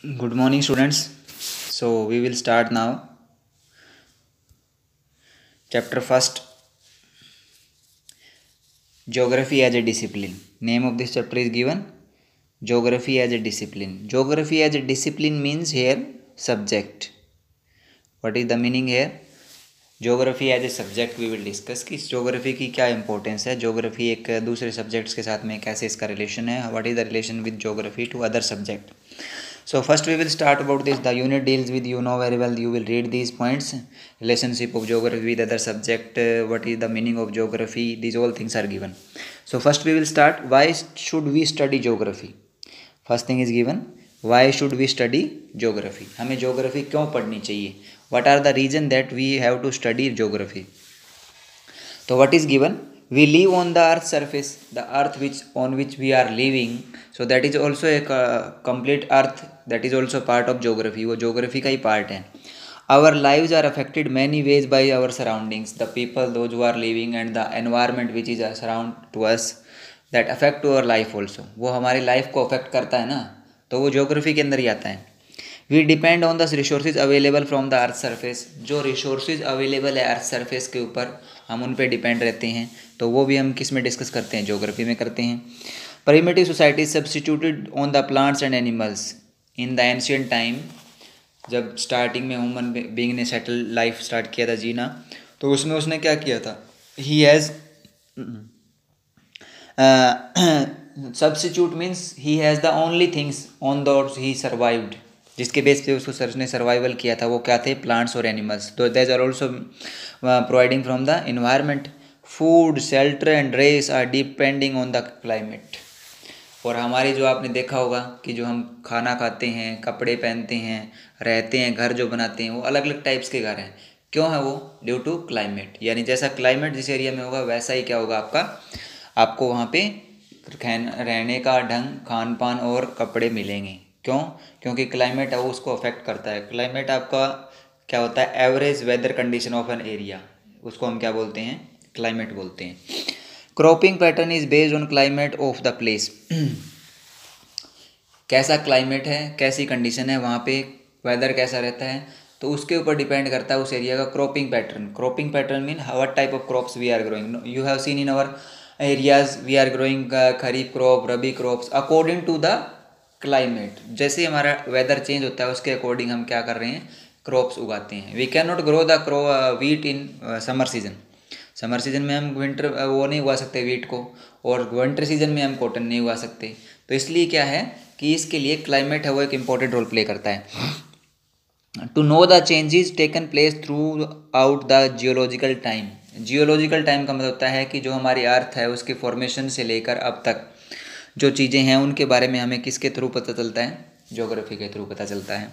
Good morning, students. So we will start now. Chapter first, Geography as a discipline. Name of this chapter is given Geography as a discipline. Geography as a discipline means here subject. What is the meaning here? Geography as a subject we will discuss कि geography की क्या importance है, geography एक दूसरे subjects के साथ में कैसे इसका रिलेशन है, what is the relation with geography to other subject. So first we will start about this. The unit deals with, you know very well, you will read these points: relationship of geography with other subject, what is the meaning of geography, these all things are given. So first we will start, why should we study geography. First thing is given, why should we study geography. हमें geography क्यों पढ़नी चाहिए, what are the reason that we have to study geography. So what is given, we live on the earth surface, the earth on which we are living, so that is also a complete earth, that is also part of geography. वो geography का ही part है. Our lives are affected many ways by our surroundings, the people those who are living and the environment which is surround to us, that affect to our life also. वो हमारी life को affect करता है ना, तो वो geography के अंदर ही आता है. We depend on the resources available from the earth surface, जो रिसोर्सेज अवेलेबल है अर्थ सरफेस के ऊपर हम उन पे डिपेंड रहते हैं, तो वो भी हम किस में डिस्कस करते हैं, ज्योग्राफी में करते हैं. Primitive society substituted on the plants and animals in the ancient time. जब स्टार्टिंग में ह्यूमन बीइंग ने सेटल लाइफ स्टार्ट किया था जीना, तो उसमें उसने क्या किया था, he has substitute means he has the only things on those he survived, जिसके बेस पे उसको सर्च ने सर्वाइवल किया था, वो क्या थे, प्लांट्स और एनिमल्स. तो these are also providing from the environment. Food, shelter and race are depending on the climate. और हमारी जो आपने देखा होगा कि जो हम खाना खाते हैं, कपड़े पहनते हैं, रहते हैं, घर जो बनाते हैं, वो अलग अलग टाइप्स के घर हैं. क्यों है वो, ड्यू टू क्लाइमेट. यानी जैसा क्लाइमेट जिस एरिया में होगा वैसा ही क्या होगा आपको वहाँ पे रहने का ढंग, खान पान और कपड़े मिलेंगे. क्यों, क्योंकि क्लाइमेट है वो उसको अफेक्ट करता है. क्लाइमेट आपका क्या होता है, average weather condition of an area, उसको हम क्या बोलते हैं, क्लाइमेट बोलते हैं. Cropping pattern is based on climate of the place. कैसा क्लाइमेट है, कैसी कंडीशन है वहाँ पे, वेदर कैसा रहता है, तो उसके ऊपर डिपेंड करता है उस एरिया का cropping pattern. Cropping pattern mean what type of crops we are growing. You have seen in our areas we are growing kharif crop, rabi crops, according to the climate. जैसे हमारा वेदर चेंज होता है उसके according हम क्या कर रहे हैं, क्रॉप्स उगाते हैं. We can not grow the wheat in summer season. Summer season में हम विंटर वो नहीं उगा सकते वीट को, और विंटर सीजन में हम कॉटन नहीं उगा सकते. तो इसलिए क्या है कि इसके लिए क्लाइमेट है वो एक इम्पोर्टेंट रोल प्ले करता है. To know the changes taken place throughout the geological time. Geological time का मतलब होता है कि जो हमारी अर्थ है उसके फॉर्मेशन से लेकर अब तक जो चीज़ें हैं उनके बारे में हमें किसके थ्रू पता चलता है, ज्योग्राफी के थ्रू पता चलता है.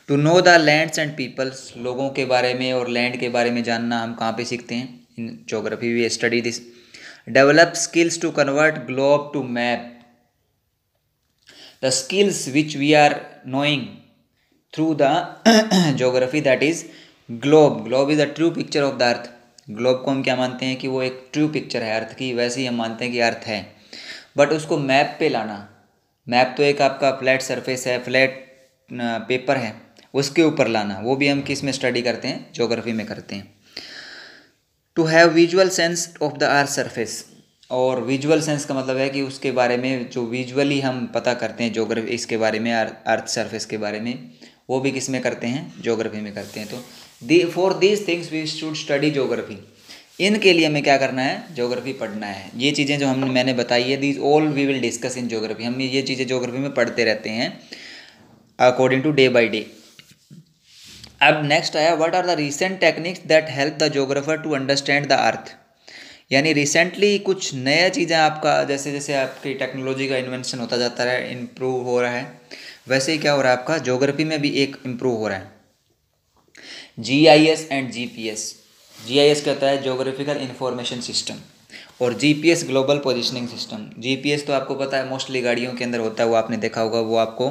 To know the lands and peoples, लोगों के बारे में और लैंड के बारे में जानना हम कहाँ पे सीखते हैं, in geography we study this. Develop skills to convert globe to map. The skills which we are knowing through the geography, that is globe. Globe is the true picture of the earth. Globe को हम क्या मानते हैं कि वो एक true picture है अर्थ की, वैसे ही हम मानते हैं कि अर्थ है. बट उसको मैप पे लाना, मैप तो एक आपका फ्लैट सरफेस है, फ्लैट पेपर है, उसके ऊपर लाना, वो भी हम किस में स्टडी करते हैं, ज्योग्राफी में करते हैं. To have visual sense of the earth surface. और विजुअल सेंस का मतलब है कि उसके बारे में जो विजुअली हम पता करते हैं ज्योग्राफी, इसके बारे में, अर्थ सरफेस के बारे में, वो भी किस में करते हैं, ज्योग्राफी में करते हैं. तो for these things we should study geography. इनके लिए हमें क्या करना है, ज्योग्राफी पढ़ना है. ये चीज़ें जो मैंने बताई है, these all we will discuss in geography. हम ये चीज़ें ज्योग्राफी में पढ़ते रहते हैं according to day by day. अब नेक्स्ट आया, what are the recent techniques that help the geographer to understand the earth. यानी रिसेंटली कुछ नया चीज़ें आपका, जैसे जैसे आपकी टेक्नोलॉजी का इन्वेंशन होता जाता है, इम्प्रूव हो रहा है, वैसे ही क्या हो रहा है, आपका ज्योग्राफी में भी एक इम्प्रूव हो रहा है. GIS and GPS. GIS क्या होता है, ज्योग्राफिकल इंफॉर्मेशन सिस्टम, और GPS global positioning system. GPS तो आपको पता है मोस्टली गाड़ियों के अंदर होता है, वो आपने देखा होगा, वो आपको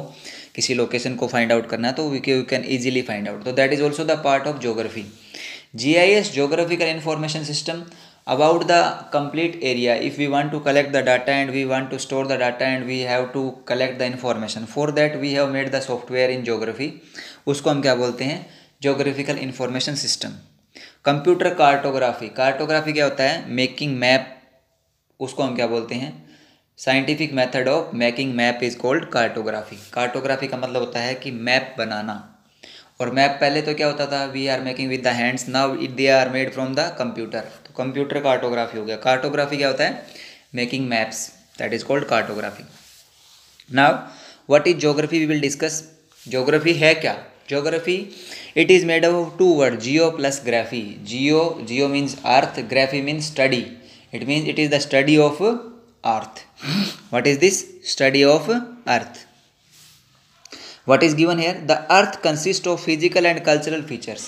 किसी लोकेशन को फाइंड आउट करना है तो you can easily find out. तो that is also the part of geography. GIS geographical information system about the complete area. If we want to collect the data and we want to store the data and we have to collect the information, for that we have made the software in geography. उसको हम क्या बोलते हैं, geographical information system. Computer cartography, cartography क्या होता है, making map, उसको हम क्या बोलते हैं, scientific method of making map is called cartography. Cartography का मतलब होता है कि मैप बनाना. और मैप पहले तो क्या होता था, we are making with the hands, now they are made from the computer. तो कंप्यूटर कार्टोग्राफी हो गया. कार्टोग्राफी क्या होता है, making maps, that is called cartography. Now what is geography, we will discuss. Geography है क्या, geography it is made of two word, geo plus graphy. Geo means earth, graphy means study. It means it is the study of earth. What is this, study of earth. What is given here? The earth consists of physical and cultural features.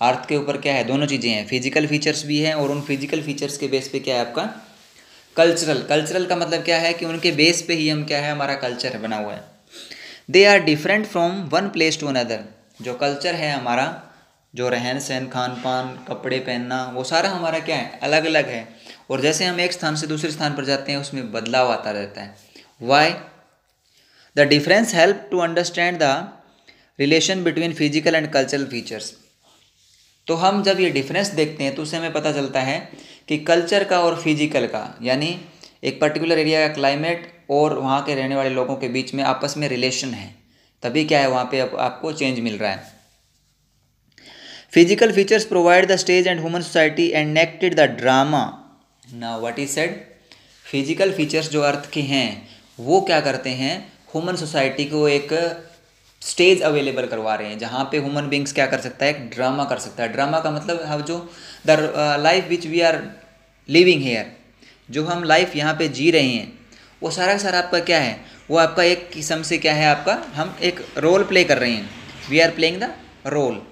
अर्थ के ऊपर क्या है, दोनों चीज़ें हैं, physical features भी हैं और उन फिजिकल फीचर्स के बेस पे क्या है आपका कल्चरल. कल्चरल का मतलब क्या है कि उनके बेस पे ही हम क्या है, हमारा कल्चर बना हुआ है. They are different from one place to another. जो कल्चर है हमारा, जो रहन सहन, खान पान, कपड़े पहनना, वो सारा हमारा क्या है, अलग अलग है. और जैसे हम एक स्थान से दूसरे स्थान पर जाते हैं उसमें बदलाव आता रहता है. Why, The difference help to understand the relation between physical and cultural features. तो हम जब ये डिफरेंस देखते हैं तो उससे हमें पता चलता है कि कल्चर का और फिजिकल का, यानी एक पर्टिकुलर एरिया का क्लाइमेट और वहाँ के रहने वाले लोगों के बीच में आपस में रिलेशन है, तभी क्या है वहाँ पे आपको चेंज मिल रहा है. Physical features provide the stage and human society enacted the drama. Now what is said, physical features जो अर्थ के हैं वो क्या करते हैं, ह्यूमन सोसाइटी को एक स्टेज अवेलेबल करवा रहे हैं जहाँ पे ह्यूमन बींग्स क्या कर सकता है, एक ड्रामा कर सकता है. ड्रामा का मतलब हम जो the life which we are living here, जो हम लाइफ यहाँ पे जी रहे हैं, वो सारा का सारा आपका क्या है, वो आपका एक किस्म से क्या है, आपका हम एक रोल प्ले कर रहे हैं. We are playing the role.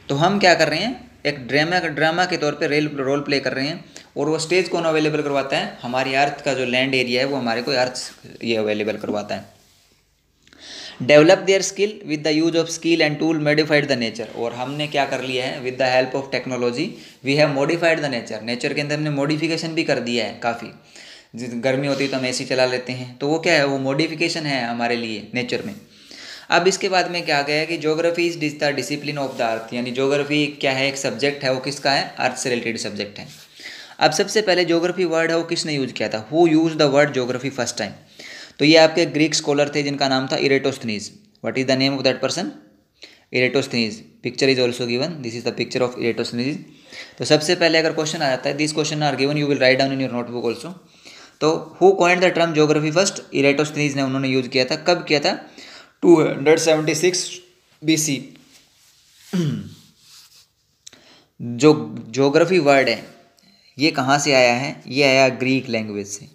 तो हम क्या कर रहे हैं, एक ड्रामा के तौर पे रोल प्ले कर रहे हैं. और वो स्टेज कौन अवेलेबल करवाता है, हमारी अर्थ का जो लैंड एरिया है वो हमारे को अर्थ ये अवेलेबल करवाता है. Develop their skill with the use of skill and tool modified the nature. और हमने क्या कर लिया है, with the help of technology we have modified the nature. Nature के अंदर हमने मॉडिफिकेशन भी कर दिया है काफ़ी. गर्मी होती है तो हम एसी चला लेते हैं, तो वो क्या है, वो मॉडिफिकेशन है हमारे लिए नेचर में. अब इसके बाद में क्या गया है कि geography is the discipline of the earth, यानी ज्योग्राफी क्या है, एक सब्जेक्ट है, वो किसका है, अर्थ से रिलेटेड सब्जेक्ट है. अब सबसे पहले ज्योग्राफी वर्ड है वो किसने यूज किया था, who use the word geography first time. तो ये आपके ग्रीक स्कॉलर थे जिनका नाम था Eratosthenes. What is the name of that person, Eratosthenes. Picture is also given, this is the picture of Eratosthenes. तो सबसे पहले अगर क्वेश्चन आ जाता है, this question are given, you will write down in your notebook also. तो who coined the term geography first, Eratosthenes ने उन्होंने यूज किया था. कब किया था, 276 BC. जो ज्योग्राफी वर्ड है ये कहाँ से आया है, ये आया ग्रीक लैंग्वेज से.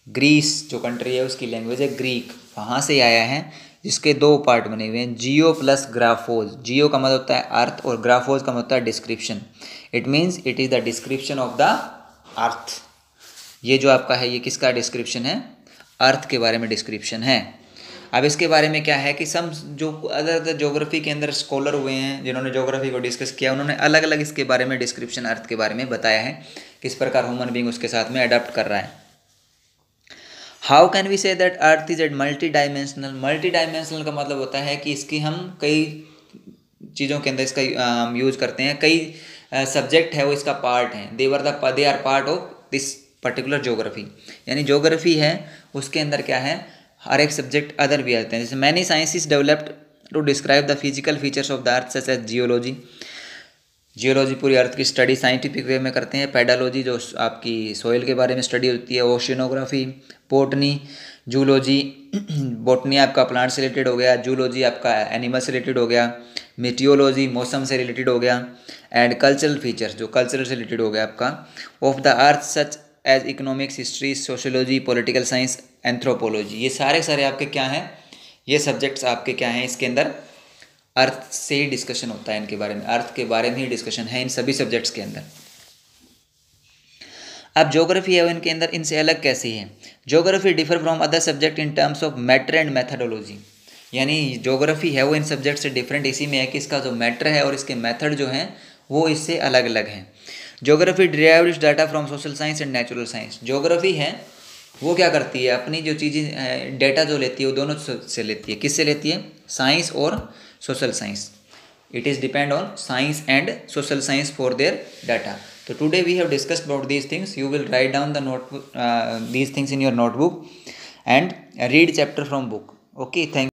ग्रीस जो कंट्री है उसकी लैंग्वेज है ग्रीक, वहाँ से आया है, जिसके दो पार्ट बने हुए हैं, जियो प्लस ग्राफोज. जियो का मतलब होता है अर्थ और ग्राफोज का मतलब होता है description. It means it is the description of the अर्थ. ये जो आपका है ये किसका डिस्क्रिप्शन है, अर्थ के बारे में डिस्क्रिप्शन है. अब इसके बारे में क्या है कि सम जो अदर ज्योग्राफी के अंदर स्कॉलर हुए हैं जिन्होंने ज्योग्राफी को डिस्कस किया, उन्होंने अलग अलग इसके बारे में डिस्क्रिप्शन अर्थ के बारे में बताया है, किस प्रकार ह्यूमन बीइंग उसके साथ में अडॉप्ट कर रहा है. How can we say that earth is at multi dimensional. Multi dimensional का मतलब होता है कि इसकी हम कई चीज़ों के अंदर इसका हम यूज करते हैं, कई सब्जेक्ट है वो इसका पार्ट हैं. They are part of this particular geography. यानी ज्योग्राफी है उसके अंदर क्या है, हर एक सब्जेक्ट अदर भी आते हैं. जैसे many sciences developed to describe the physical features of the earth such as geology. Geology पूरी अर्थ की स्टडी साइंटिफिक वे में करते हैं. पेडालॉजी जो आपकी सोइल के बारे में स्टडी होती है. Oceanography, botany, zoology. बोटनी आपका प्लांट से रिलेटेड हो गया, जूलॉजी आपका एनिमल से रिलेटेड हो गया, मेटियोलॉजी मौसम से रिलेटेड हो गया, एंड कल्चरल फीचर्स जो कल्चरल से रिलेटेड हो गया आपका of the earth such as economics, history, sociology, political science, anthropology. ये सारे आपके क्या हैं, ये सब्जेक्ट्स आपके क्या हैं, इसके अंदर अर्थ से ही डिस्कशन होता है, इनके बारे में, अर्थ के बारे में ही डिस्कशन है इन सभी सब्जेक्ट्स के अंदर. अब ज्योग्राफी है वो इनके अंदर इनसे अलग कैसी है. Geography differ from other subject in terms of matter and methodology. यानी ज्योग्राफी है वो इन सब्जेक्ट से डिफरेंट इसी में है कि इसका जो मैटर है और इसके मेथड जो हैं वो इससे अलग अलग हैं. Geography derived it's data from social science and natural science. Geography है वो क्या करती है, अपनी जो चीज़ें डेटा जो लेती है वो दोनों से लेती है। किससे लेती है? साइंस और social science. It is depend on science and social science for their data. So today we have discussed about these things. You will write down the notebook, these things in your notebook and read chapter from book. Okay, thank you.